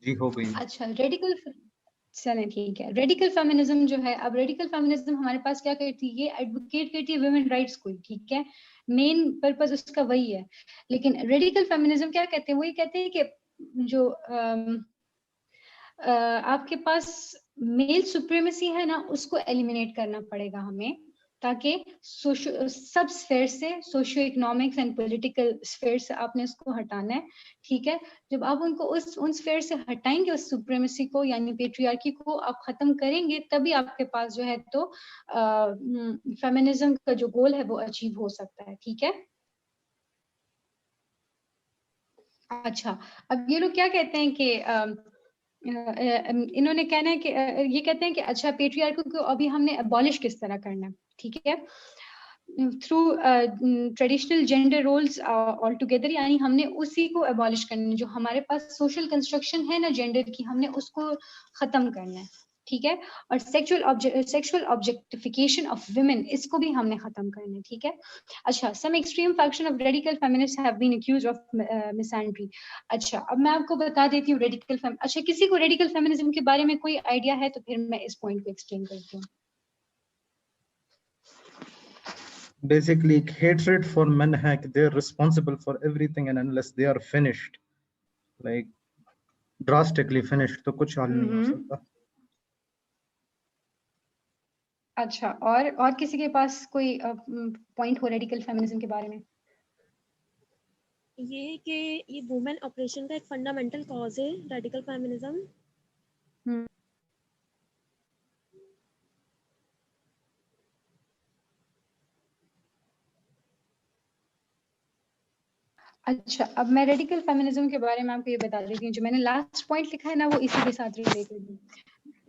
जी हो गई। अच्छा, चलें ठीक है। रेडिकल फेमिनिज्म जो है, अब रेडिकल फेमिनिज्म हमारे पास क्या करती है, ये एडवोकेट करती है वुमेन राइट्स को, ठीक है, मेन पर्पस उसका वही है। लेकिन रेडिकल फेमिनिज्म क्या कहते हैं, वो ये कहते हैं कि जो आपके पास मेल सुप्रीमेसी है ना, उसको एलिमिनेट करना पड़ेगा हमें, ताकि सब स्फेयर से, socio economics and political sphere से आपने उसको हटाना है, ठीक है। जब आप उनको उन स्फेयर से हटाएंगे, उस सुप्रीमेसी को यानी पेट्रियार्की को आप खत्म करेंगे, तभी आपके पास जो है तो फेमिनिज्म का जो गोल है वो अचीव हो सकता है, ठीक है। अच्छा, अब ये लोग क्या कहते हैं कि इन्होंने कहना है कि ये कहते हैं कि अच्छा, पेट्रियार्की को अभी हमने अबॉलिश किस तरह करना है, ठीक है, through traditional gender roles all together, यानी हमने उसी को अबॉलिश करना है, जो हमारे पास सोशल कंस्ट्रक्शन है ना जेंडर की, हमने उसको खत्म करना है, ठीक है। और सेक्सुअल ऑब्जेक्टिफिकेशन ऑफ वुमेन, इसको भी हमने खत्म करना है, ठीक है। अच्छा, some extreme faction of radical feminist have been accused of misandry. अच्छा, अब मैं आपको बता देती हूँ अच्छा, किसी को रेडिकल फेमिनिज्म के बारे में कोई आइडिया है तो फिर मैं इस पॉइंट को एक्सप्लेन करती हूँ। Basically, hatred for men है कि they are responsible for everything and unless they are finished, like drastically finished, तो कुछ हाल नहीं हो सकता। अच्छा, और किसी के पास कोई पॉइंट हो रेडिकल फेमिनिज्म के बारे में? ये कि ये वुमेन ऑपरेशन का एक फंडामेंटल कॉज है रेडिकल फेमिनिज्म। अच्छा, अब मैं रेडिकल फेमिनिज्म के बारे में आपको ये बता देती हूँ, जो मैंने लास्ट पॉइंट लिखा है ना, वो इसी के साथ रिलेटेड है।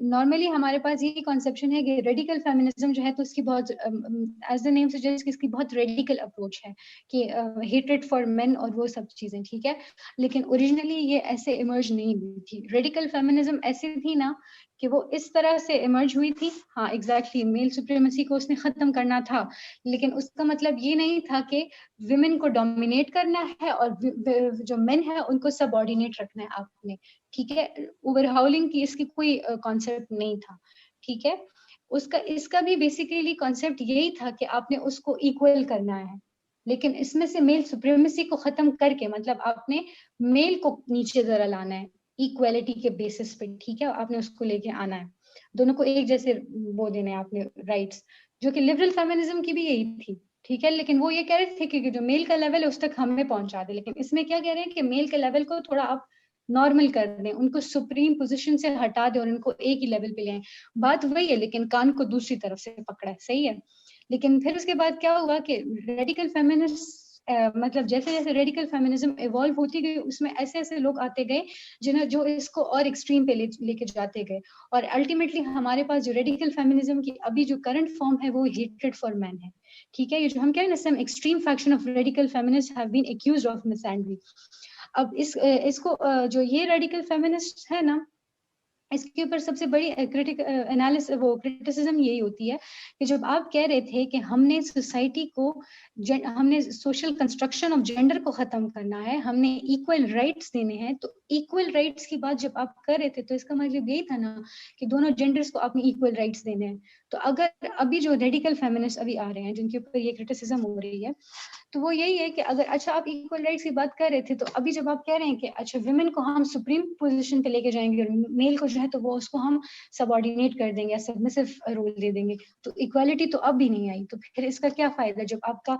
नॉर्मली हमारे पास ये कॉन्सेप्शन है कि रेडिकल फेमिनिज्म जो है तो इसकी बहुत एज द नेम सजेस्ट कि इसकी बहुत रेडिकल अप्रोच है, कि हेट्रेड फॉर मेन और वो सब चीजें, ठीक है। लेकिन ओरिजिनली ये ऐसे इमर्ज नहीं हुई थी। रेडिकल फेमिनिज्म ऐसी थी ना कि वो इस तरह से इमर्ज हुई थी, हाँ एग्जैक्टली, मेल सुप्रीमेसी को उसने खत्म करना था, लेकिन उसका मतलब ये नहीं था कि विमेन को डोमिनेट करना है और जो मेन है उनको सबऑर्डिनेट रखना है आपने, ठीक है। ओवरहाउलिंग की इसकी कोई कॉन्सेप्ट नहीं था, ठीक है। इसका भी बेसिकली कॉन्सेप्ट यही था कि आपने उसको इक्वल करना है, लेकिन इसमें से मेल सुप्रीमेसी को खत्म करके, मतलब आपने मेल को नीचे जरा लाना है इक्वालिटी के बेसिस पे, ठीक है, आपने उसको लेके आना है, दोनों को एक जैसे वो देने हैं आपने राइट्स, जो कि लिबरल फेमिनिज्म की भी यही थी, ठीक है। लेकिन वो ये कह रहे थे कि जो मेल का लेवल है उस तक हमें पहुंचा दे, लेकिन इसमें क्या कह रहे हैं कि मेल के लेवल को थोड़ा आप नॉर्मल कर दें, उनको सुप्रीम पोजीशन से हटा दें और उनको एक ही लेवल पे ले आए। बात वही है, लेकिन कान को दूसरी तरफ से पकड़ा है, सही है। लेकिन फिर उसके बाद क्या हुआ कि रेडिकल फेमिनिस्ट मतलब जैसे जैसे रेडिकल फेमिनिज्म इवॉल्व होती गई, उसमें ऐसे ऐसे लोग आते गए जिन्हें जो इसको और एक्सट्रीम पे लेके जाते गए, और अल्टीमेटली हमारे पास जो रेडिकल फेमिनिज्म की अभी जो करंट फॉर्म है वो हेट्रेड फॉर मैन है, ठीक है। ये जो हम कह रहे हैं ना, some extreme faction of radical feminist have been accused of misandry. अब इसको जो ये रेडिकल फेमिनिस्ट है ना, इसके ऊपर सबसे बड़ी क्रिटिसिज्म यही होती है कि जब आप कह रहे थे कि हमने सोसाइटी को, हमने सोशल कंस्ट्रक्शन ऑफ जेंडर को खत्म करना है, हमने इक्वल राइट्स देने हैं, तो इक्वल राइट्स की बात जब आप कर रहे थे तो इसका मतलब यही था ना कि दोनों जेंडर्स को आपने इक्वल राइट्स देने हैं। तो अगर अभी जो रेडिकल फेमिनिस्ट अभी आ रहे हैं जिनके ऊपर ये क्रिटिसिज्म हो रही है, तो वो यही है कि अगर अच्छा आप इक्वल राइट्स की बात कर रहे थे, तो अभी जब आप कह रहे हैं कि अच्छा विमेन को हम सुप्रीम पोजीशन पे लेके जाएंगे और मेल को जो है तो वो उसको हम सबऑर्डिनेट कर देंगे या सबमिसिव रोल दे देंगे, तो इक्वालिटी तो अब भी नहीं आई। तो फिर इसका क्या फायदा जब आपका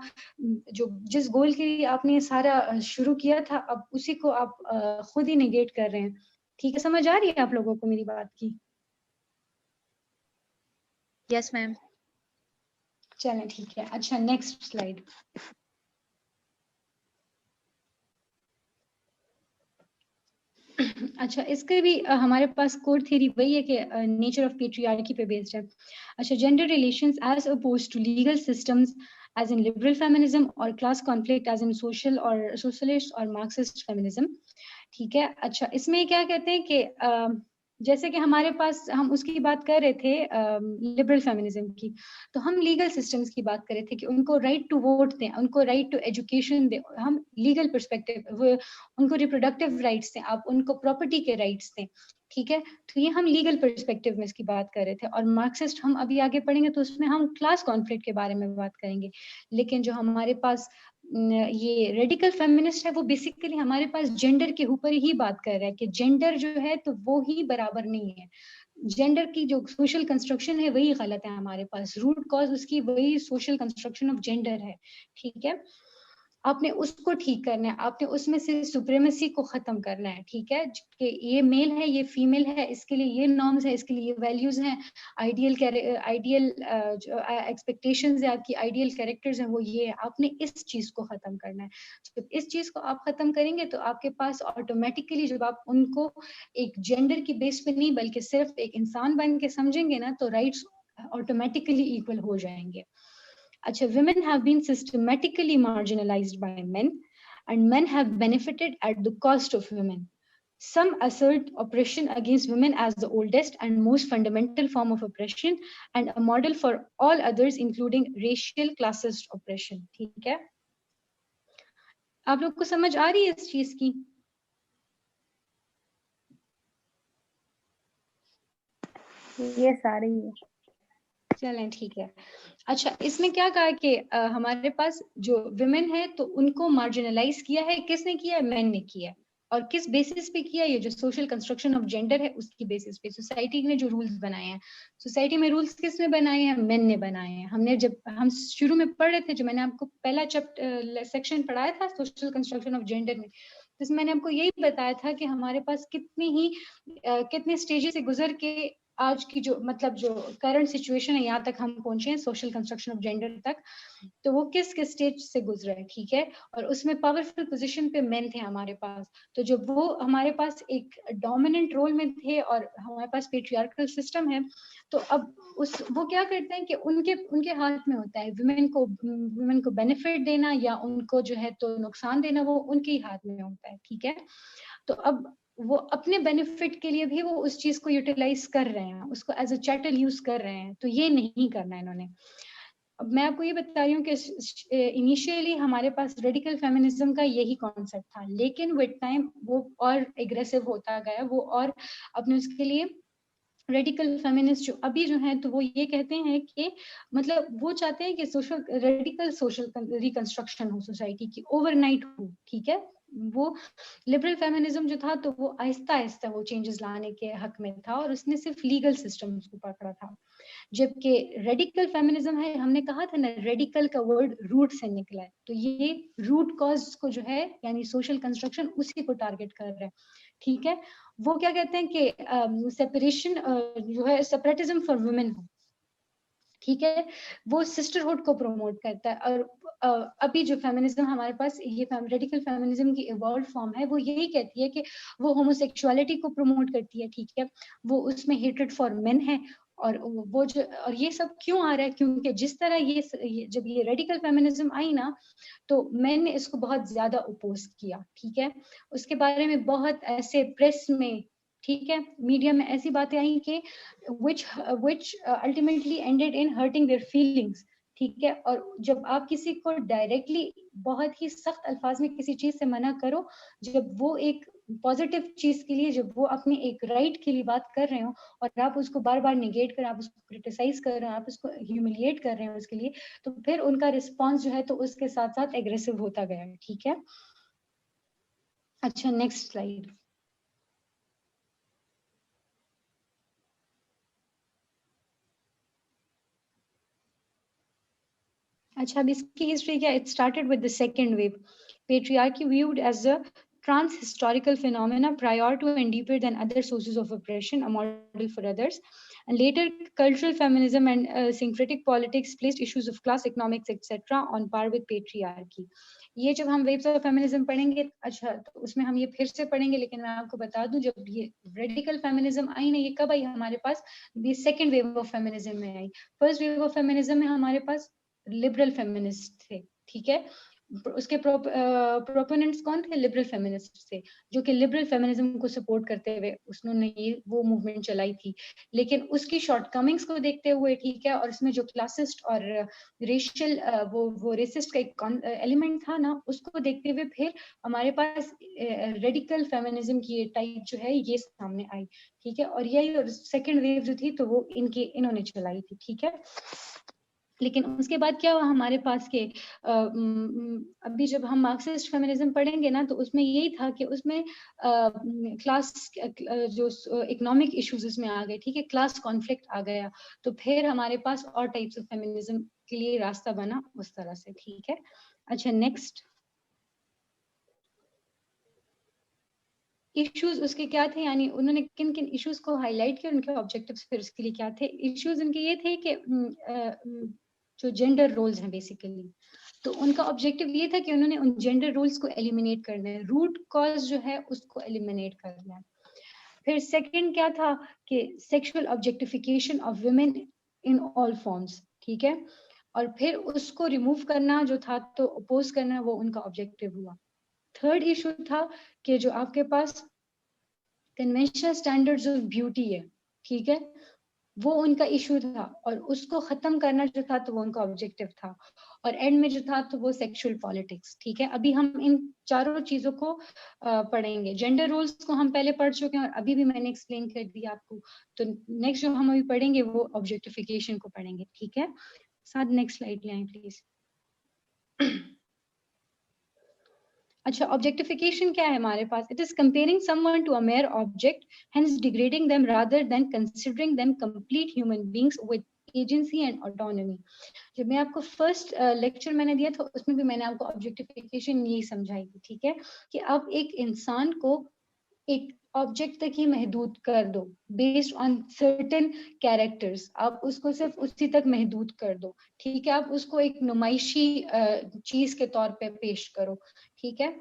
जो जिस गोल के लिए आपने ये सारा शुरू किया था, अब उसी को आप खुद ही निगेट कर रहे हैं। ठीक है, समझ आ रही है आप लोगों को मेरी बात की? Yes ma'am. चलें ठीक है। अच्छा, नेक्स्ट स्लाइड। अच्छा, इसके भी हमारे पास कोर थ्योरी वही है कि नेचर ऑफ पेट्रियार्की पे बेस्ड है। अच्छा, gender relations as opposed to legal systems as in liberal feminism, और class conflict as in social और सोशलिस्ट और मार्क्सिस्ट फेमिनिज्म, ठीक है। अच्छा, इसमें क्या कहते हैं कि जैसे कि हमारे पास, हम उसकी बात कर रहे थे लिबरल फेमिनिज्म की, तो हम लीगल सिस्टम्स की बात कर रहे थे कि उनको राइट टू वोट दें, उनको राइट टू एजुकेशन दें, हम लीगल पर्सपेक्टिव, उनको रिप्रोडक्टिव राइट्स दें, आप उनको प्रॉपर्टी के राइट्स दें, ठीक है। तो ये हम लीगल पर्सपेक्टिव में इसकी बात कर रहे थे। और मार्क्सिस्ट हम अभी आगे पढ़ेंगे तो उसमें हम क्लास कॉन्फ्लिक्ट के बारे में बात करेंगे। लेकिन जो हमारे पास ये रेडिकल फेमिनिस्ट है, वो बेसिकली हमारे पास जेंडर के ऊपर ही बात कर रहा है कि जेंडर जो है तो वो ही बराबर नहीं है। जेंडर की जो सोशल कंस्ट्रक्शन है वही गलत है हमारे पास, रूट कॉज उसकी वही सोशल कंस्ट्रक्शन ऑफ जेंडर है, ठीक है। आपने उसको ठीक करना है, आपने उसमें से सुप्रीमेसी को खत्म करना है, ठीक है, कि ये मेल है, ये फीमेल है, इसके लिए ये नॉर्म्स है, इसके लिए ये वैल्यूज हैं, आइडियल जो एक्सपेक्टेशंस है आपकी, आइडियल कैरेक्टर्स हैं, वो ये है। आपने इस चीज को खत्म करना है। जब इस चीज को आप खत्म करेंगे तो आपके पास ऑटोमेटिकली, जब आप उनको एक जेंडर की बेस पे नहीं बल्कि सिर्फ एक इंसान बन के समझेंगे ना, तो राइट्स ऑटोमेटिकली इक्वल हो जाएंगे। Achha, women have been systematically marginalized by men, and men have benefited at the cost of women. Some assert oppression against women as the oldest and most fundamental form of oppression and a model for all others, including racial classist oppression. ठीक है? आप लोग को समझ आ रही है इस चीज की? ये सारी है। चलें, ठीक है। अच्छा, इसमें क्या कहा कि हमारे पास जो विमेन है तो उनको मार्जिनलाइज किया है, किसने किया है? मैन ने किया है। और किस बेसिस पे किया? ये जो सोशल कंस्ट्रक्शन ऑफ जेंडर है उसकी बेसिस पे। सोसाइटी ने जो रूल्स बनाए हैं, सोसाइटी में रूल्स किसने बनाए हैं? मेन ने बनाए हैं। हमने जब हम शुरू में पढ़ रहे थे, जो मैंने आपको पहला सेक्शन पढ़ाया था सोशल कंस्ट्रक्शन ऑफ जेंडर में, जिसमें मैंने आपको यही बताया था कि हमारे पास कितने स्टेजेस से गुजर के आज की जो मतलब जो करंट सिचुएशन है, यहाँ तक हम पहुंचे हैं सोशल कंस्ट्रक्शन ऑफ जेंडर तक, तो वो किस किस स्टेज से गुजरा है, ठीक है। और उसमें पावरफुल पोजीशन पे मेन थे हमारे पास। तो जब वो हमारे पास एक डोमिनेंट रोल में थे और हमारे पास पेट्रियार्कल सिस्टम है, तो अब वो क्या करते हैं कि उनके हाथ में होता है वुमेन को बेनिफिट देना या उनको जो है तो नुकसान देना, वो उनके ही हाथ में होता है, ठीक है। तो अब वो अपने बेनिफिट के लिए भी वो उस चीज को यूटिलाइज कर रहे हैं, उसको एज अ चैटल यूज कर रहे हैं, तो ये नहीं करना है इन्होंने। अब मैं आपको ये बता रही हूँ कि इनिशियली हमारे पास रेडिकल फेमिनिज्म का यही कॉन्सेप्ट था, लेकिन विद टाइम वो और एग्रेसिव होता गया, वो और अपने उसके लिए रेडिकल फेमिनिस्ट जो अभी जो हैं तो वो ये कहते हैं कि मतलब वो चाहते हैं कि रेडिकल सोशल रिकंस्ट्रक्शन हो सोसाइटी की, ओवरनाइट हो, ठीक है। वो लिबरल फेमिनिज्म जो था तो वो आहिस्ता आहिस्ता वो चेंजेस लाने के हक में था और उसने सिर्फ लीगल सिस्टम को पकड़ा था। जबकि रेडिकल फेमिनिज्म है, हमने कहा था ना, रेडिकल का वर्ड रूट से निकला है, तो ये रूट कॉज को जो है यानी सोशल कंस्ट्रक्शन उसी को टारगेट कर रहा है, ठीक है। वो क्या कहते हैं कि सेपरेशन जो है सेपरेटिज्म फॉर वुमेन हो, ठीक है, वो सिस्टरहुड को प्रमोट करता है। और अभी जो फेमिनिज्म हमारे पास ये रेडिकल फेमिनिज्म की इवॉल्व फॉर्म है, वो यही कहती है कि वो होमोसेक्सुअलिटी को प्रमोट करती है, ठीक है, वो उसमें हेट्रेड फॉर मेन है। और वो जो और ये सब क्यों आ रहा है? क्योंकि जिस तरह ये जब ये रेडिकल फेमिनिज्म आई ना, तो मैंने इसको बहुत ज्यादा अपोज किया, ठीक है। उसके बारे में बहुत ऐसे प्रेस में, ठीक है, मीडिया में ऐसी बातें आई कि which ultimately ended in hurting their feelings, ठीक है। और जब आप किसी को डायरेक्टली बहुत ही सख्त अल्फाज में किसी चीज से मना करो, जब वो एक पॉजिटिव चीज के लिए, जब वो अपने एक राइट के लिए बात कर रहे हो और आप उसको बार बार निगेट कर, आप उसको क्रिटिसाइज कर रहे हो, आप उसको ह्यूमिलिएट कर रहे हो उसके लिए, तो फिर उनका रिस्पॉन्स जो है तो उसके साथ साथ एग्रेसिव होता गया, ठीक है। अच्छा, नेक्स्ट स्लाइड। अच्छा, अब इसकी हिस्ट्री क्या? It started with the second wave patriarchy viewed as a trans-historical phenomena prior to and deeper than other sources of oppression, a model for others. And later, cultural feminism and syncretic politics placed issues of class, economics, etc. on par with patriarchy. ये जब हम waves of feminism पढ़ेंगे, अच्छा तो उसमें हम ये फिर से पढ़ेंगे, लेकिन मैं आपको बता दूं जब ये रेडिकल फेमिनिज्म आई ना, ये कब आई हमारे पास? ये सेकंड वेव ऑफ फेमिनिज्म में आई। फर्स्ट वेव ऑफ फेमिनिज्म में हमारे पास लिबरल फेमिनिस्ट थे, ठीक है, उसके प्रोपोनेंट्स कौन थे? लिबरल फेमिनिस्ट थे, जो कि लिबरल फेमिनिज्म को सपोर्ट करते हुए उसने ये वो मूवमेंट चलाई थी। लेकिन उसकी शॉर्टकमिंग्स को देखते हुए, ठीक है, और इसमें जो क्लासिस्ट और रेशियल वो रेसिस्ट का एक एलिमेंट था ना, उसको देखते हुए फिर हमारे पास रेडिकल फेमिनिज्म की टाइप जो है ये सामने आई, ठीक है। और यही सेकेंड वेव जो थी तो वो इन्होंने चलाई थी, ठीक है। लेकिन उसके बाद क्या हुआ हमारे पास के अभी जब हम मार्क्सिस्ट फेमिनिज्म पढ़ेंगे ना, तो उसमें यही था कि उसमें क्लास जो इकोनॉमिक इश्यूज उसमें आ गए, ठीक है, क्लास कॉन्फ्लिक्ट आ गया, तो फिर हमारे पास और टाइप्स ऑफ फेमिनिज्म के लिए रास्ता बना उस तरह से, ठीक है। अच्छा, नेक्स्ट इश्यूज उसके क्या थे, यानी उन्होंने किन किन इश्यूज को हाईलाइट किया, उनके ऑब्जेक्टिव्स फिर उसके लिए क्या थे। इश्यूज उनके ये थे कि जो जेंडर रोल्स हैं बेसिकली, तो उनका ऑब्जेक्टिव ये था कि उन्होंने उन जेंडर रोल्स को एलिमिनेट करना है, रूट कॉज जो है उसको एलिमिनेट करना है। फिर सेकंड क्या था कि sexual objectification of women in all forms, ठीक है, और फिर उसको रिमूव करना जो था, तो अपोज करना, वो उनका ऑब्जेक्टिव हुआ। थर्ड इशू था कि जो आपके पास कन्वेंशनल स्टैंडर्ड्स ऑफ ब्यूटी है, ठीक है, वो उनका इशू था, और उसको खत्म करना जो था तो वो उनका ऑब्जेक्टिव था। और एंड में जो था तो वो सेक्सुअल पॉलिटिक्स, ठीक है। अभी हम इन चारों चीजों को पढ़ेंगे। जेंडर रोल्स को हम पहले पढ़ चुके हैं और अभी भी मैंने एक्सप्लेन कर दिया आपको। तो नेक्स्ट जो हम अभी पढ़ेंगे वो ऑब्जेक्टिफिकेशन को पढ़ेंगे, ठीक है। साथ नेक्स्ट स्लाइड ले आए प्लीज। अच्छा, ऑब्जेक्टिफिकेशन क्या है हमारे पास? It is comparing someone to a mere object, hence degrading them rather than considering them complete human beings with agency and autonomy. जब मैं आपको फर्स्ट लेक्चर मैंने दिया था उसमें भी मैंने आपको ऑब्जेक्टिफिकेशन यही समझाई थी, ठीक है, कि आप एक इंसान को एक ऑब्जेक्ट तक ही महदूद कर दो बेस्ड ऑन सर्टेन कैरेक्टर्स, आप उसको सिर्फ उसी तक महदूद कर दो, ठीक है, आप उसको एक नुमाइशी चीज के तौर पे पेश करो, ठीक है।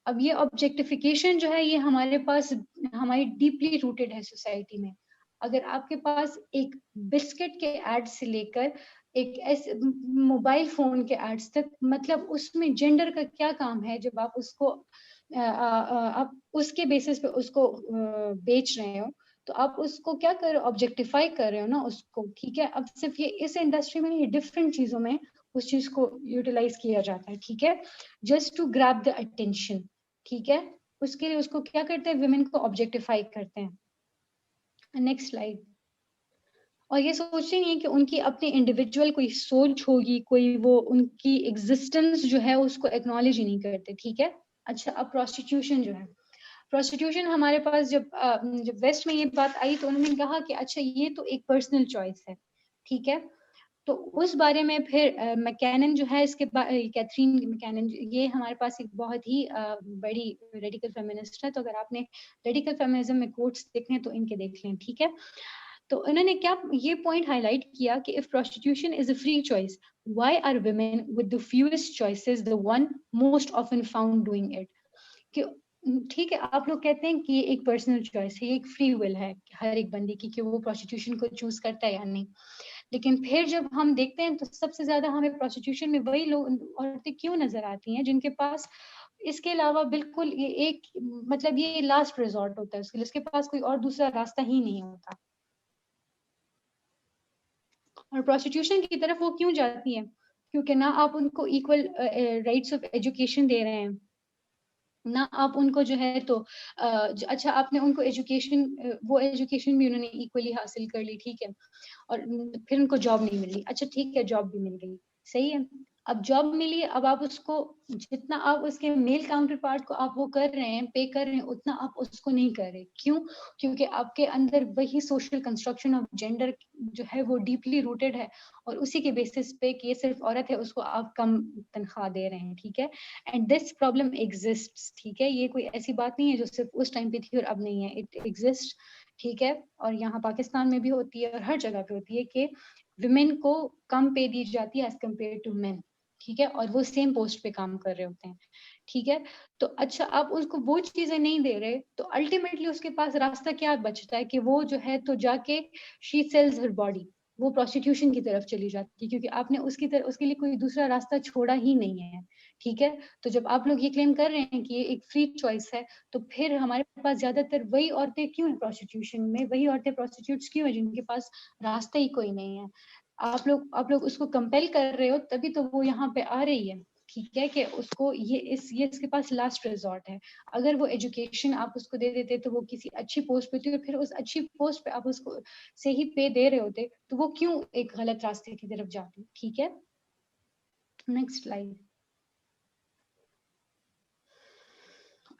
अब ये ऑब्जेक्टिफिकेशन जो है ये हमारे पास हमारी डीपली रूटेड है सोसाइटी में। अगर आपके पास एक बिस्किट के एड से लेकर एक ऐसे मोबाइल फोन के एड्स तक, मतलब उसमें जेंडर का क्या काम है जब आप उसको आप उसके बेसिस पे उसको बेच रहे हो, तो आप उसको क्या कर रहे हो? ऑब्जेक्टिफाई कर रहे हो ना उसको, ठीक है। अब सिर्फ ये इस इंडस्ट्री में नहीं, डिफरेंट चीजों में उस चीज को यूटिलाइज किया जाता है, ठीक है, just to grab the attention, ठीक है। उसके लिए उसको क्या करते हैं? विमेन को ऑब्जेक्टिफाई करते हैं। Next slide. और ये सोचते नहीं है कि उनकी अपनी इंडिविजुअल कोई सोच होगी, कोई वो उनकी एग्जिस्टेंस जो है उसको एक्नॉलेज ही नहीं करते, ठीक है। अच्छा, अब प्रोस्टिट्यूशन जो है, प्रोस्टिट्यूशन हमारे पास जब वेस्ट में ये बात आई तो उन्होंने कहा कि अच्छा ये तो एक पर्सनल चॉइस है, ठीक है। तो उस बारे में फिर मैकेनन जो है इसके कैथरीन मैकेनन, ये हमारे पास एक बहुत ही बड़ी रेडिकल फेमिनिस्ट है। तो अगर आपने रेडिकल फेमिनिज्म में कोट्स देखने हैं तो इनके देख लें, ठीक है। तो इन्होंने क्या ये पॉइंट हाईलाइट किया कि if prostitution is a free choice, why are women with the fewest choices the one most often found doing it? कि ठीक है, आप लोग कहते हैं कि ये एक पर्सनल चॉइस है, ये एक फ्री विल है हर एक बंदे की कि वो प्रोस्टिट्यूशन को चूज करता है या नहीं, लेकिन फिर जब हम देखते हैं तो सबसे ज्यादा हमें प्रोस्टिट्यूशन में वही लोग औरतें क्यों नजर आती हैं जिनके पास इसके अलावा बिल्कुल ये एक मतलब ये लास्ट रिजॉर्ट होता है उसके लिए, उसके पास कोई और दूसरा रास्ता ही नहीं होता। और प्रोस्टिट्यूशन की तरफ वो क्यों जाती हैं? क्योंकि ना आप उनको इक्वल राइट्स ऑफ एजुकेशन दे रहे हैं, ना आप उनको जो है तो अच्छा आपने उनको एजुकेशन वो एजुकेशन भी उन्होंने इक्वली हासिल कर ली, ठीक है, और फिर उनको जॉब नहीं मिल रही। अच्छा ठीक है, जॉब भी मिल गई, सही है। अब जॉब मिली, अब आप उसको जितना आप उसके मेल काउंटर पार्ट को आप वो कर रहे हैं, पे कर रहे हैं, उतना आप उसको नहीं कर रहे। क्यों? क्योंकि आपके अंदर वही सोशल कंस्ट्रक्शन ऑफ जेंडर जो है वो डीपली रूटेड है, और उसी के बेसिस पे कि ये सिर्फ औरत है उसको आप कम तनख्वाह दे रहे हैं, ठीक है। एंड दिस प्रॉब्लम एग्जिस्ट, ठीक है, ये कोई ऐसी बात नहीं है जो सिर्फ उस टाइम पे थी और अब नहीं है, इट एग्जिस्ट, ठीक है। और यहाँ पाकिस्तान में भी होती है और हर जगह पे होती है कि विमेन को कम पे दी जाती है एज कम्पेयर टू मेन, ठीक है, और वो सेम पोस्ट पे काम कर रहे होते हैं, ठीक है। तो अच्छा आप उसको वो चीजें नहीं दे रहे, तो अल्टीमेटली उसके पास रास्ता क्या बचता है कि वो जो है तो जाके शी सेल्स हर बॉडी, वो प्रोस्टिट्यूशन की तरफ चली जाती है, क्योंकि आपने उसके लिए कोई दूसरा रास्ता छोड़ा ही नहीं है, ठीक है। तो जब आप लोग ये क्लेम कर रहे हैं कि ये एक फ्री चॉइस है, तो फिर हमारे पास ज्यादातर वही औरतें क्यों हैं प्रोस्टिट्यूशन में, वही औरतें प्रोस्टिट्यूट्स क्यों हैं जिनके पास रास्ता ही कोई नहीं है। आप लोग उसको कंपेल कर रहे हो, तभी तो वो यहाँ पे आ रही है, ठीक है, कि उसको ये इसके पास लास्ट रिजॉर्ट है। अगर वो एजुकेशन आप उसको दे देते तो वो किसी अच्छी पोस्ट पे थी, और फिर उस अच्छी पोस्ट पे आप उसको से ही पे दे रहे होते, तो वो क्यों एक गलत रास्ते की तरफ जाती, ठीक है। Next slide.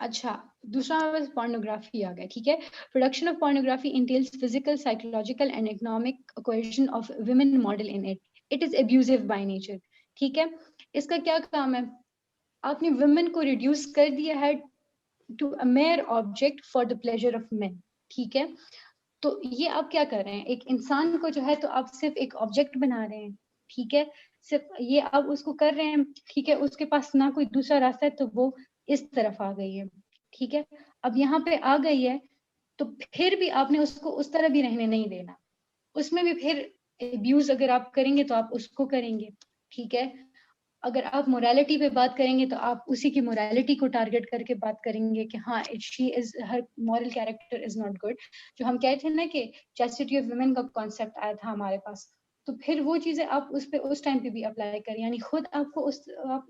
अच्छा, दूसरा हमारे पास पोर्नोग्राफी आ गया, ठीक है। Production of pornography entails physical, psychological and economic coercion of women model in it. It is abusive by nature, ठीक है। इसका क्या काम है, आपने वुमेन को रिड्यूस कर दिया है to a mere object for the pleasure of men, ठीक है। तो ये आप क्या कर रहे हैं, एक इंसान को जो है तो आप सिर्फ एक ऑब्जेक्ट बना रहे हैं, ठीक है। सिर्फ ये आप उसको कर रहे हैं, ठीक है, उसके पास ना कोई दूसरा रास्ता है, तो वो इस तरफ आ गई है, ठीक है। अब यहाँ पे आ गई है, तो फिर भी आपने उसको उस तरह भी रहने नहीं देना, उसमें भी फिर अब्यूज अगर आप करेंगे तो आप उसको करेंगे, ठीक है। अगर आप मोरालिटी पे बात करेंगे तो आप उसी की मोरालिटी को टारगेट करके बात करेंगे कि हाँ she is, her moral character is not good. जो हम कहते हैं ना कि चैस्टिटी ऑफ वुमेन का कॉन्सेप्ट आया था हमारे पास, तो फिर वो चीजें आप उस पे उस टाइम पे भी अप्लाई करें, यानी खुद आप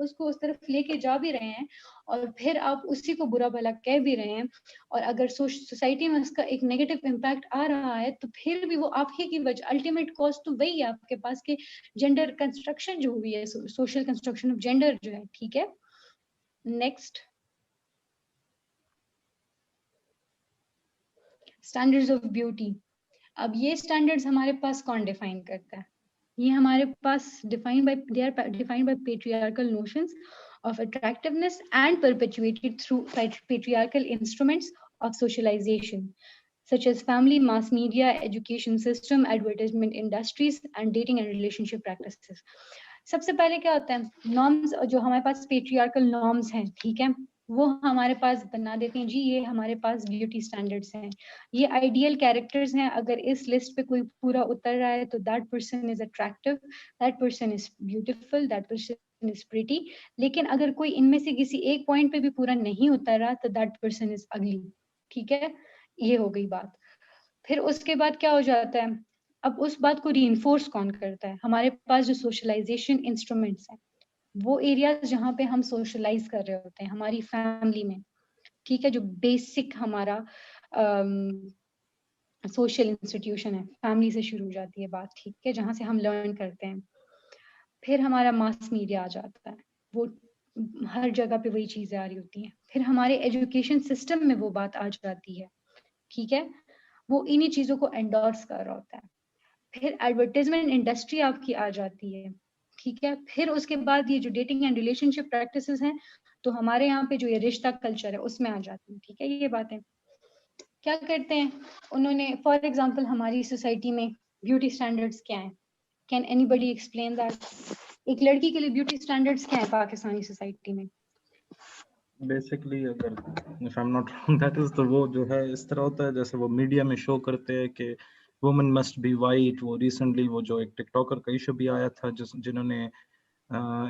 उसको उस तरफ लेके जा भी रहे हैं, और फिर आप उसी को बुरा भला कह भी रहे हैं। और अगर सोसाइटी में उसका एक नेगेटिव इम्पैक्ट आ रहा है, तो फिर भी वो आप ही की वजह, अल्टीमेट कॉज तो वही है आपके पास कि जेंडर कंस्ट्रक्शन जो हुई है, सोशल कंस्ट्रक्शन ऑफ जेंडर जो है, ठीक है। Next, standards of beauty. अब ये स्टैंडर्ड्स हमारे पास कौन डिफाइन करता है, ये हमारे पास they are defined by patriarchal notions of attractiveness and perpetuated through patriarchal instruments of socialization such as family, mass media, education system, advertisement industries and dating and relationship practices. सबसे पहले क्या होता है, नॉर्म्स जो हमारे पास पेट्रियार्कल नॉर्म्स हैं, ठीक है, वो हमारे पास बना देते हैं जी, ये हमारे पास ब्यूटी स्टैंडर्ड्स हैं, ये आइडियल कैरेक्टर्स हैं। अगर इस लिस्ट पे कोई पूरा उतर रहा है तो that person is attractive, that person is beautiful, that person is pretty. लेकिन अगर कोई इनमें से किसी एक पॉइंट पे भी पूरा नहीं उतर रहा तो दैट पर्सन इज अगली, ठीक है। ये हो गई बात। फिर उसके बाद क्या हो जाता है, अब उस बात को रीइंफोर्स कौन करता है, हमारे पास जो सोशलाइजेशन इंस्ट्रूमेंट्स हैं, वो एरियाज जहाँ पे हम सोशलाइज कर रहे होते हैं हमारी फैमिली में, ठीक है, जो बेसिक हमारा सोशल इंस्टीट्यूशन है, फैमिली से शुरू हो जाती है बात, ठीक है, जहाँ से हम लर्न करते हैं। फिर हमारा मास मीडिया आ जाता है, वो हर जगह पे वही चीजें आ रही होती हैं। फिर हमारे एजुकेशन सिस्टम में वो बात आ जाती है, ठीक है, वो इन्हीं चीजों को एंडोर्स कर रहा होता है। फिर एडवर्टाइजमेंट इंडस्ट्री आपकी आ जाती है, ठीक है। फिर उसके बाद ये जो डेटिंग एंड रिलेशनशिप प्रैक्टिसेस हैं, तो हमारे यहाँ पे जो ये रिश्ता कल्चर है उसमें आ जाती है, ठीक है। ये बातें क्या करते हैं उन्होंने, फॉर एग्जांपल हमारी सोसाइटी में ब्यूटी स्टैंडर्ड्स क्या हैं, कैन एनीबडी एक्सप्लेन दैट। एक लड़की के लिए ब्यूटी स्टैंडर्ड्स क्या है पाकिस्तानी सोसाइटी में? बेसिकली अगर if I am not wrong that is, तो वो जो है इस तरह होता है जैसे वो मीडिया में शो करते हैं कि वुमेन मस्ट बी वाइट। वो रिसेंटली वो जो एक टिकटॉकर का इशू भी आया था जिन्होंने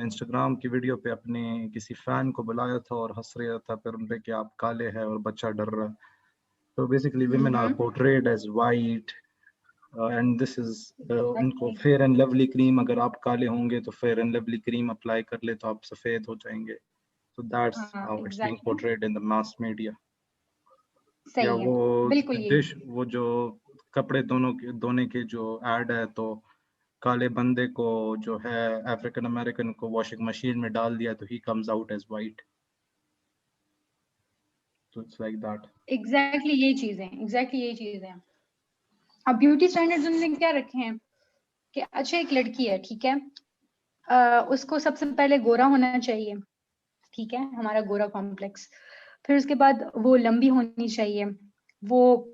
इंस्टाग्राम की वीडियो पे अपने किसी फैन को बुलाया था और हंस रहा था फिर उन पे कि आप काले हैं और बच्चा डर रहा। तो basically women are portrayed as white and this is उनको फेयर एंड लवली क्रीम, अगर आप काले होंगे तो fair and lovely cream apply कर ले तो आप सफेद हो जाएंगे। So that's how it's being portrayed in the mass media. या वो डिश, वो जो कपड़े धोने के जो ऐड है, तो काले बंदे को जो है अफ्रीकन अमेरिकन को वॉशिंग मशीन में डाल दिया तो he comes out as white. So it's like that. Exactly यही चीज है। अब ब्यूटी स्टैंडर्ड्स उन्होंने क्या रखे हैं कि अच्छा एक लड़की है, ठीक है, उसको सबसे पहले गोरा होना चाहिए, ठीक है, हमारा गोरा कॉम्प्लेक्स। फिर उसके बाद वो लंबी होनी चाहिए, वो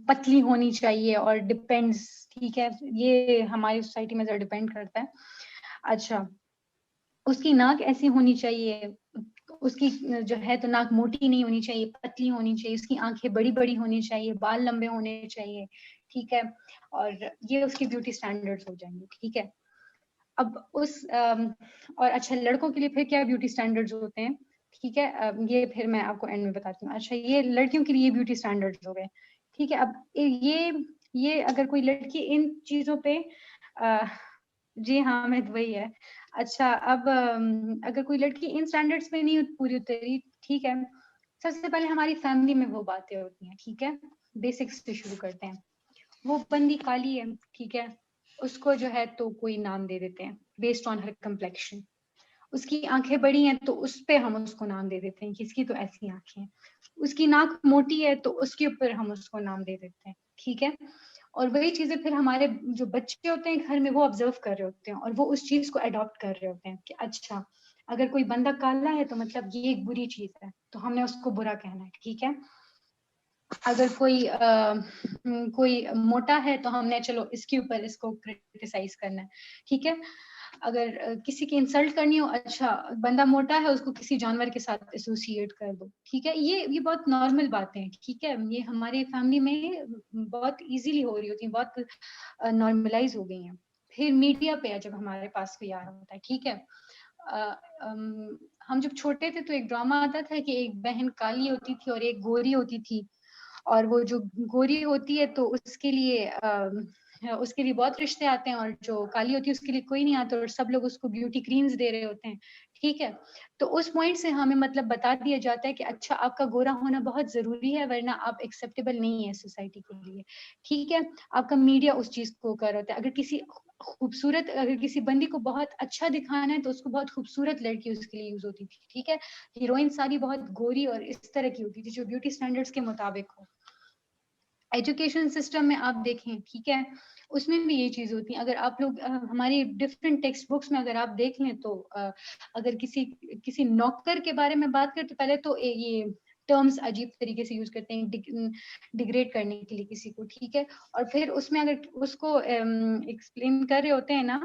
पतली होनी चाहिए, और डिपेंड्स, ठीक है, ये हमारी सोसाइटी में जरा डिपेंड करता है। अच्छा, उसकी नाक ऐसी होनी चाहिए, उसकी जो है तो नाक मोटी नहीं होनी चाहिए, पतली होनी चाहिए, उसकी आंखें बड़ी बड़ी होनी चाहिए, बाल लंबे होने चाहिए, ठीक है। और ये उसकी ब्यूटी स्टैंडर्ड्स हो जाएंगे, ठीक है। अब और अच्छा, लड़कों के लिए फिर क्या ब्यूटी स्टैंडर्ड्स होते हैं, ठीक है। ये फिर मैं आपको एंड में बताती हूँ। अच्छा, ये लड़कियों के लिए ब्यूटी स्टैंडर्ड्स हो गए, ठीक है। अब ये अगर कोई लड़की इन चीजों पे जी हाँ, मैं वही है। अच्छा, अब अगर कोई लड़की इन स्टैंडर्ड्स पे नहीं पूरी उतरी, ठीक है, सबसे पहले हमारी फैमिली में वो बातें होती हैं, ठीक है। बेसिक्स से शुरू करते हैं। वो बंदी काली है, ठीक है, उसको जो है तो कोई नाम दे देते हैं बेस्ड ऑन हर कम्प्लेक्शन। उसकी आंखें बड़ी हैं तो उस पे हम उसको नाम दे देते हैं कि इसकी तो ऐसी आंखें हैं। उसकी नाक मोटी है तो उसके ऊपर हम उसको नाम दे देते हैं, ठीक है। और वही चीजें फिर हमारे जो बच्चे होते हैं घर में वो ऑब्जर्व कर रहे होते हैं और वो उस चीज को अडॉप्ट कर रहे होते हैं कि अच्छा, अगर कोई बंदा काला है तो मतलब ये एक बुरी चीज है, तो हमने उसको बुरा कहना है, ठीक है। अगर कोई मोटा है तो हमने चलो इसके ऊपर इसको क्रिटिसाइज करना है, ठीक है। अगर किसी की इंसल्ट करनी हो, अच्छा बंदा मोटा है उसको किसी जानवर के साथ एसोसिएट कर दो, ठीक है। ये बहुत नॉर्मल बातें हैं, ठीक है। ये हमारे फैमिली में बहुत इजीली हो रही होती है, बहुत नॉर्मलाइज हो गई हैं। फिर मीडिया पे जब हमारे पास कोई आ रहा होता है, ठीक है। हम जब छोटे थे तो एक ड्रामा आता था कि एक बहन काली होती थी और एक गोरी होती थी, और वो जो गोरी होती है तो उसके लिए बहुत रिश्ते आते हैं, और जो काली होती है उसके लिए कोई नहीं आता, और सब लोग उसको ब्यूटी क्रीम्स दे रहे होते हैं, ठीक है। तो उस पॉइंट से हमें मतलब बता दिया जाता है कि अच्छा, आपका गोरा होना बहुत जरूरी है वरना आप एक्सेप्टेबल नहीं है सोसाइटी के लिए, ठीक है। आपका मीडिया उस चीज को कर होता है। अगर किसी बंदी को बहुत अच्छा दिखाना है तो उसको बहुत खूबसूरत लड़की उसके लिए यूज होती थी, ठीक है। हीरोइन सारी बहुत गोरी और इस तरह की होती थी जो ब्यूटी स्टैंडर्ड्स के मुताबिक हो। एजुकेशन सिस्टम में आप देखें, ठीक है, उसमें भी ये चीज होती है। अगर आप लोग हमारी डिफरेंट टेक्स्ट बुक्स में अगर आप देख लें तो अगर किसी नौकर के बारे में बात करें तो पहले तो ये टर्म्स अजीब तरीके से यूज करते हैं डिग्रेड करने के लिए किसी को, ठीक है। और फिर उसमें अगर उसको एक्सप्लेन कर रहे होते हैं ना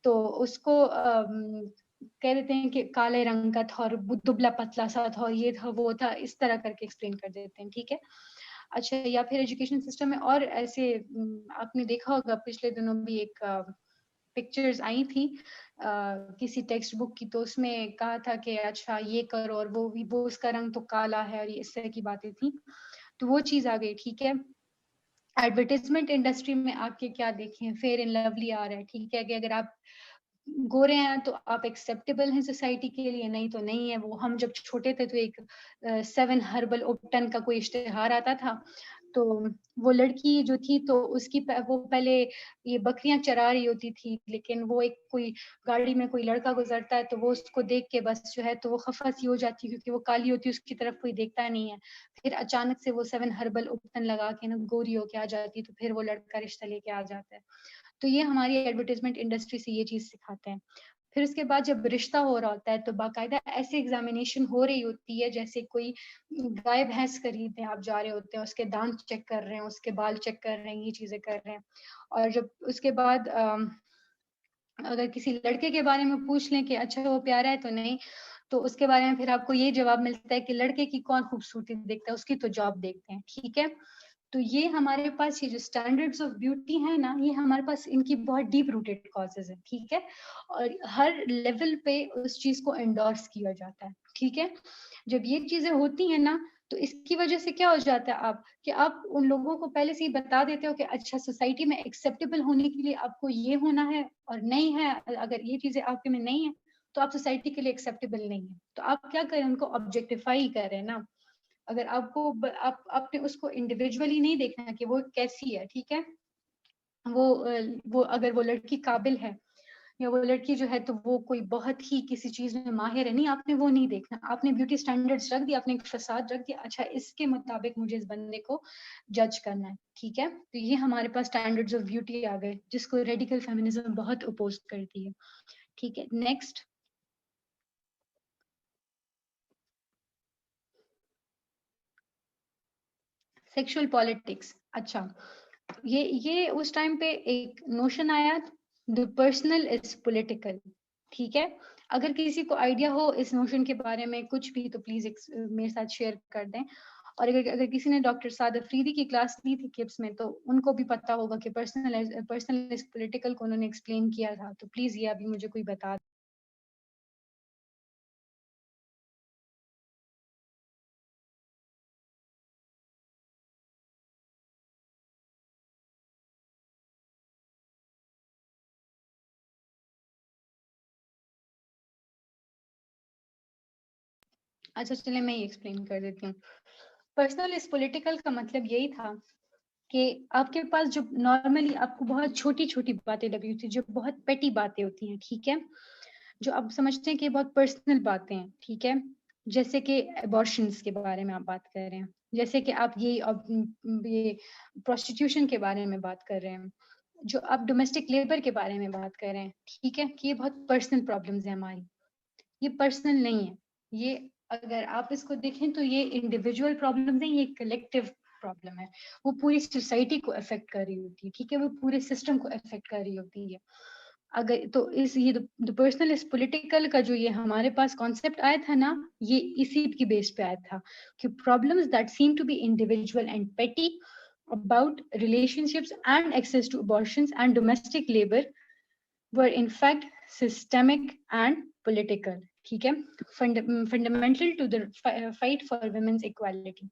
तो उसको कह देते हैं कि काले रंग का था और दुबला पतला सा था और ये था वो था, इस तरह करके एक्सप्लेन कर देते हैं, ठीक है। अच्छा, या फिर एजुकेशन सिस्टम में और ऐसे आपने देखा होगा पिछले दिनों भी एक पिक्चर्स आई थी किसी टेक्स्ट बुक की, तो उसमें कहा था कि अच्छा ये करो और वो उसका रंग तो काला है और ये इस तरह की बातें थी, तो वो चीज आ गई, ठीक है। एडवर्टाइजमेंट इंडस्ट्री में आपके क्या देखें, फेयर एंड लवली आ रहा है, ठीक है, कि अगर आप गोरे हैं तो आप एक्सेप्टेबल हैं सोसाइटी के लिए, नहीं तो नहीं है। वो हम जब छोटे थे तो एक 7 हर्बल उपटन का कोई इश्तेहार आता था, तो वो लड़की जो थी तो वो पहले ये बकरियां चरा रही होती थी, लेकिन वो एक कोई गाड़ी में कोई लड़का गुजरता है तो वो उसको देख के बस जो है तो वो खफा सी हो जाती है क्योंकि वो काली होती है, उसकी तरफ कोई देखता नहीं है। फिर अचानक से वो 7 हर्बल उपटन लगा के ना गोरी होके आ जाती है, तो फिर वो लड़का रिश्ता लेके आ जाता है। तो ये हमारी एडवर्टाइजमेंट इंडस्ट्री से ये चीज सिखाते हैं। फिर उसके बाद जब रिश्ता हो रहा होता है तो बाकायदा ऐसे एग्जामिनेशन हो रही होती है जैसे कोई गाय भैंस खरीदने आप जा रहे होते हैं, उसके दांत चेक कर रहे हैं, उसके बाल चेक कर रहे हैं, ये चीजें कर रहे हैं। और जब उसके बाद अगर किसी लड़के के बारे में पूछ लें कि अच्छा वो प्यारा है तो नहीं, तो उसके बारे में फिर आपको ये जवाब मिलता है कि लड़के की कौन खूबसूरती देखता है, उसकी तो जॉब देखते हैं, ठीक है। तो ये हमारे पास ये जो स्टैंडर्ड्स ऑफ ब्यूटी है ना, ये हमारे पास इनकी बहुत डीप रूटेड कॉजेज है, ठीक है। और हर लेवल पे उस चीज को एंडोर्स किया जाता है, ठीक है। जब ये चीजें होती हैं ना तो इसकी वजह से क्या हो जाता है कि आप उन लोगों को पहले से ही बता देते हो कि अच्छा, सोसाइटी में एक्सेप्टेबल होने के लिए आपको ये होना है, और नहीं है, अगर ये चीजें आपके में नहीं है तो आप सोसाइटी के लिए एक्सेप्टेबल नहीं है। तो आप क्या करें, उनको ऑब्जेक्टिफाई करें ना। अगर आपने उसको इंडिविजुअली नहीं देखना कि वो कैसी है, ठीक है। वो अगर वो लड़की काबिल है या वो लड़की जो है तो वो कोई बहुत ही किसी चीज में माहिर है, नहीं, आपने वो नहीं देखना। आपने ब्यूटी स्टैंडर्ड्स रख दिया, आपने एक फसाद रख दिया, अच्छा इसके मुताबिक मुझे इस बंदे को जज करना है, ठीक है। तो ये हमारे पास स्टैंडर्ड्स ऑफ ब्यूटी आ गए जिसको रेडिकल फेमिनिज्म बहुत अपोज करती है, ठीक है। Next, sexual politics. अच्छा, ये उस टाइम पे एक नोशन आया, द पर्सनल इज पॉलिटिकल, ठीक है। अगर किसी को आइडिया हो इस नोशन के बारे में कुछ भी तो प्लीज मेरे साथ शेयर कर दें। और अगर अगर किसी ने डॉक्टर साद अफरीदी की क्लास ली थी किप्स में तो उनको भी पता होगा कि पर्सनल पॉलिटिकल को उन्होंने एक्सप्लेन किया था, तो प्लीज ये अभी मुझे कोई बता। अच्छा चलिए मैं ये एक्सप्लेन कर देती हूँ। पर्सनल इस पॉलिटिकल का मतलब यही था कि आपके पास जो नॉर्मली आपको बहुत छोटी छोटी बातें लगी होती, जो बहुत पेटी बातें होती हैं, ठीक है, जो आप समझते हैं कि बहुत पर्सनल बातें हैं, ठीक है, जैसे कि अबॉर्शंस के बारे में आप बात कर रहे हैं, जैसे कि आप ये प्रोस्टिट्यूशन के बारे में बात कर रहे हैं, जो आप डोमेस्टिक लेबर के बारे में बात कर रहे हैं, ठीक है, कि ये बहुत पर्सनल प्रॉब्लम्स है हमारी। ये पर्सनल नहीं है, ये अगर आप इसको देखें तो ये इंडिविजुअल प्रॉब्लम नहीं, ये कलेक्टिव प्रॉब्लम है। वो पूरी सोसाइटी को अफेक्ट कर रही होती है, ठीक है, वो पूरे सिस्टम को अफेक्ट कर रही होती है। अगर तो इस ये द पर्सनल इज पॉलिटिकल का जो ये हमारे पास कॉन्सेप्ट आया था ना, ये इसी की बेस पे आया था कि problems that seem to be individual and petty about relationships and access to abortions and domestic labor were in fact systemic and political, ठीक है, fundamental to the fight for women's equality।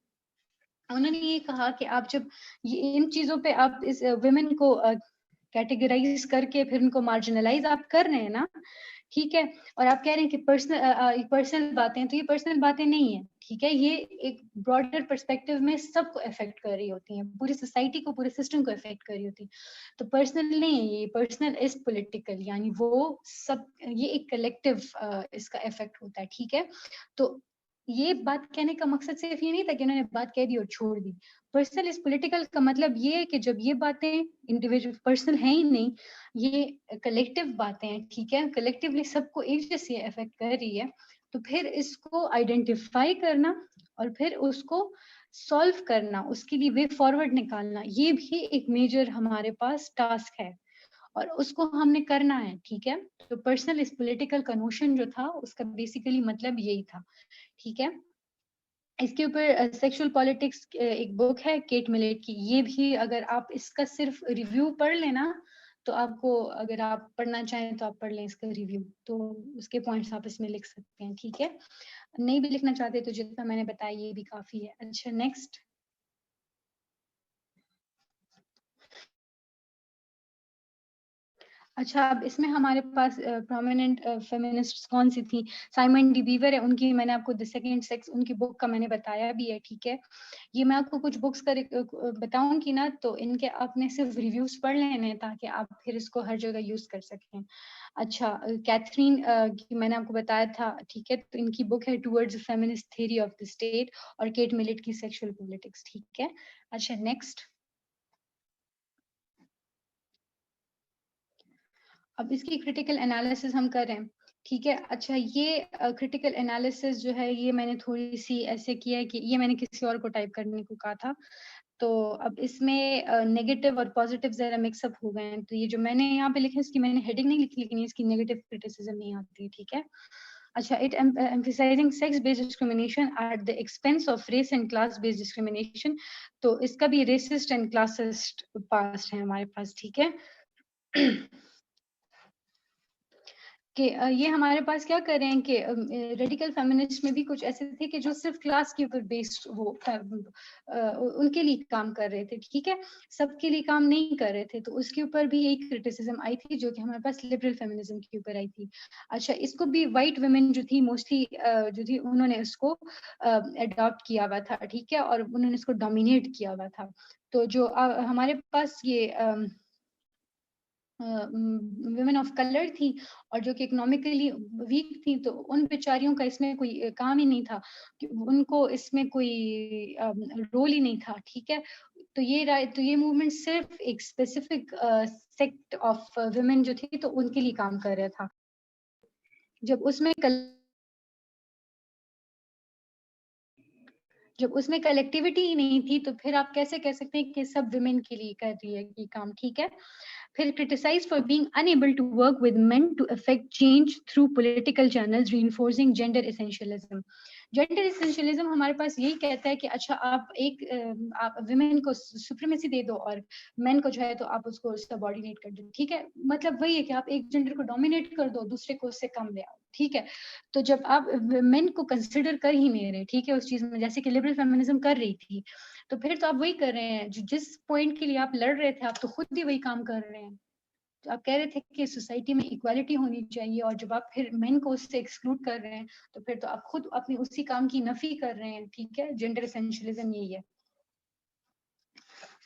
उन्होंने ये कहा कि आप जब ये इन चीजों पे आप इस women को कैटेगराइज करके फिर उनको मार्जिनलाइज आप कर रहे हैं ना, ठीक है, और आप कह रहे हैं कि पर्सनल बातें, तो ये पर्सनल बातें नहीं है, ठीक है, ये एक ब्रॉडर पर्सपेक्टिव में सबको अफेक्ट कर रही होती हैं, पूरी सोसाइटी को, पूरे सिस्टम को अफेक्ट कर रही होती है। तो पर्सनल नहीं है ये, पर्सनल इज पॉलिटिकल, यानी वो सब ये एक कलेक्टिव इसका इफेक्ट होता है, ठीक है। तो ये बात कहने का मकसद सिर्फ ये नहीं था कि उन्होंने बात कह दी और छोड़ दी। पर्सनल इज पॉलिटिकल का मतलब ये है कि जब ये बातें इंडिविजुअल पर्सनल है ही नहीं, ये कलेक्टिव बातें हैं, ठीक है, कलेक्टिवली सबको एक जैसे अफेक्ट कर रही है, तो फिर इसको आइडेंटिफाई करना और फिर उसको सॉल्व करना, उसके लिए वे फॉरवर्ड निकालना, ये भी एक मेजर हमारे पास टास्क है और उसको हमने करना है, ठीक है। तो पर्सनल इज पॉलिटिकल का नोशन जो था उसका बेसिकली मतलब यही था, ठीक है। इसके ऊपर सेक्सुअल पॉलिटिक्स एक बुक है केट मिलेट की, ये भी अगर आप इसका सिर्फ रिव्यू पढ़ लेना तो आपको, अगर आप पढ़ना चाहें तो आप पढ़ लें इसका रिव्यू, तो उसके पॉइंट्स आप इसमें लिख सकते हैं, ठीक है। नहीं भी लिखना चाहते तो जितना मैंने बताया ये भी काफी है। अच्छा नेक्स्ट। अच्छा अब इसमें हमारे पास प्रोमिनेंट फेमिनिस्ट कौन सी थी, साइमन डी बीवर है, उनकी मैंने आपको द सेकंड सेक्स उनकी बुक का मैंने बताया भी है, ठीक है। ये मैं आपको कुछ बुक्स का बताऊंगी ना, तो इनके आपने सिर्फ रिव्यूज पढ़ लेने ताकि आप फिर इसको हर जगह यूज कर सकें। अच्छा कैथरीन की मैंने आपको बताया था, ठीक है, तो इनकी बुक है towards feminist theory of the state, और केट मिलेट की सेक्सुअल पॉलिटिक्स, ठीक है। अच्छा नेक्स्ट। अब इसकी क्रिटिकल एनालिसिस हम कर रहे हैं, ठीक है। अच्छा ये क्रिटिकल एनालिसिस जो है ये मैंने थोड़ी सी ऐसे किया है कि ये मैंने किसी और को टाइप करने को कहा था, तो अब इसमें नेगेटिव और पॉजिटिव जरा मिक्सअप हो गए हैं, तो ये जो मैंने यहाँ पे लिखा है इसकी मैंने हेडिंग नहीं लिखी, लेकिन इसकी नेगेटिव क्रिटिसिज्म नहीं आती है, ठीक है। अच्छा it emphasizing sex based discrimination at the expense of race and class based discrimination, तो इसका भी racist and classist past है हमारे पास, ठीक है। कि ये हमारे पास क्या कर रहे हैं कि रेडिकल फेमिनिस्ट में भी कुछ ऐसे थे कि जो सिर्फ क्लास के ऊपर बेस्ड वो उनके लिए काम कर रहे थे, ठीक है, सबके लिए काम नहीं कर रहे थे, तो उसके ऊपर भी यही क्रिटिसिज्म आई थी जो कि हमारे पास लिबरल फेमिनिज्म के ऊपर आई थी। अच्छा इसको भी वाइट वुमेन जो थी मोस्टली जो थी उन्होंने उसको अडॉप्ट किया हुआ था, ठीक है, और उन्होंने इसको डोमिनेट किया हुआ था। तो जो हमारे पास ये वुमेन ऑफ कलर थी और जो कि इकोनॉमिकली वीक थी, तो उन बेचारियों का इसमें कोई काम ही नहीं था, उनको इसमें कोई रोल ही नहीं था, ठीक है। तो ये मूवमेंट सिर्फ एक स्पेसिफिक सेक्ट ऑफ वुमेन जो थी तो उनके लिए काम कर रहा था। जब उसमें कलेक्टिविटी ही नहीं थी तो फिर आप कैसे कह सकते हैं कि सब वुमेन के लिए कर रही है ये काम, ठीक है। फिर criticize for being unable to work with men to affect change through political channels, reinforcing gender essentialism. Gender essentialism हमारे पास यही कहता है कि अच्छा आप विमेन को सुप्रीमेसी दे दो और मेन को जो है तो आप उसको सबऑर्डिनेट कर दो, ठीक है। मतलब वही है कि आप एक जेंडर को डोमिनेट कर दो, दूसरे को उससे कम ले आओ, ठीक है। तो जब आप मेन को कंसिडर कर ही नहीं रहे, ठीक है, उस चीज में जैसे कि लिबरल फेमिनिज्म कर रही थी, तो फिर तो आप वही कर रहे हैं जिस पॉइंट के लिए आप लड़ रहे थे, आप तो खुद ही वही काम कर रहे हैं। तो आप कह रहे थे कि सोसाइटी में इक्वालिटी होनी चाहिए, और जब आप फिर मेन को उससे एक्सक्लूड कर रहे हैं तो फिर तो आप खुद अपनी उसी काम की नफी कर रहे हैं, ठीक है। जेंडर एसेंशियलिज्म यही है।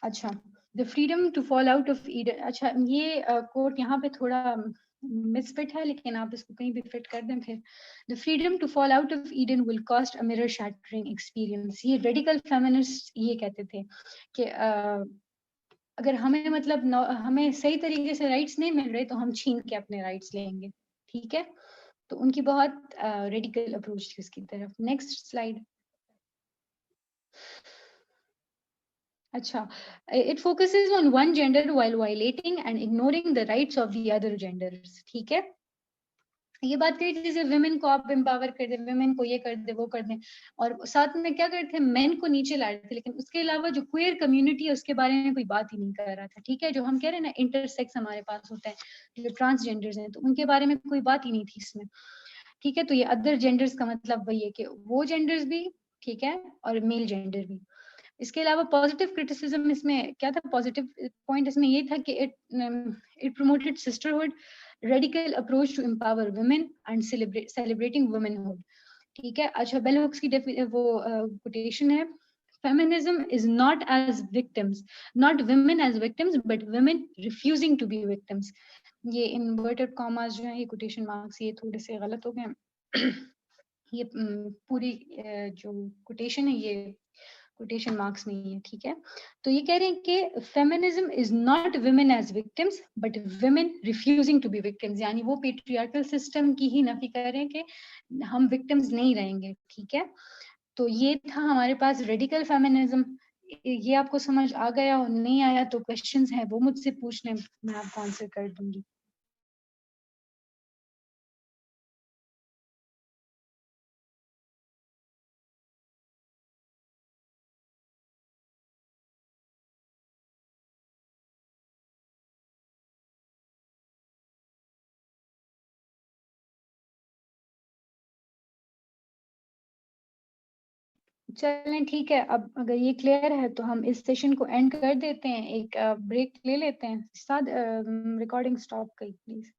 अच्छा, the freedom to fall out of Eden, अच्छा ये कोट यहाँ पे थोड़ा मिसफिट है, लेकिन आप इसको कहीं भी फिट कर दें फिर। The freedom to fall out of Eden will cost a mirror shattering experience. ये रेडिकल फेमिनिस्ट ये कहते थे कि अगर हमें मतलब हमें सही तरीके से राइट्स नहीं मिल रहे तो हम छीन के अपने राइट्स लेंगे, ठीक है। तो उनकी बहुत रेडिकल अप्रोच थी उसकी तरफ। Next slide. अच्छा, it focuses on one gender while violating and ignoring the rights of the other genders, ठीक है। ये बात कही थी जैसे विमेन को आप एम्पावर कर दे, विमेन को ये कर दे वो कर दे, और साथ में क्या करते थे, मेन को नीचे ला रहे थे, लेकिन उसके अलावा जो क्वेयर कम्युनिटी है उसके बारे में कोई बात ही नहीं कर रहा था, ठीक है। जो हम कह रहे हैं ना इंटरसेक्स हमारे पास होता है, जो ट्रांसजेंडर्स हैं, तो उनके बारे में कोई बात ही नहीं थी इसमें, ठीक है। तो ये अदर जेंडर्स का मतलब वही है कि वो जेंडर्स भी, ठीक है, और मेल जेंडर भी। इसके अलावा पॉजिटिव क्रिटिसिज्म इसमें क्या था, पॉजिटिव पॉइंट इसमें ये था कि it promoted sisterhood, radical approach to empower women and celebrating womanhood, ठीक है। अच्छा, बेल हुक्स की वो कोटेशन है, feminism is not as victims, not women as victims but women refusing to be victims. ये इन्वर्टेड कॉमास जो है, ये कोटेशन मार्क्स ये थोड़े से गलत हो गए। ये पूरी जो कोटेशन है ये कोटेशन मार्क्स नहीं है, ठीक है। तो ये कह रहे हैं कि feminism is not women as victims but women refusing to be victims, यानी वो पेट्रियार्कल सिस्टम की ही नफी कर रहे हैं कि हम विक्टिम्स नहीं रहेंगे, ठीक है। तो ये था हमारे पास रेडिकल फेमिनिज्म। ये आपको समझ आ गया और नहीं आया तो क्वेश्चंस हैं वो मुझसे पूछने, मैं आपको आंसर कर दूंगी। चलें ठीक है, अब अगर ये क्लियर है तो हम इस सेशन को एंड कर देते हैं, एक ब्रेक ले लेते हैं। साथ रिकॉर्डिंग स्टॉप करी प्लीज।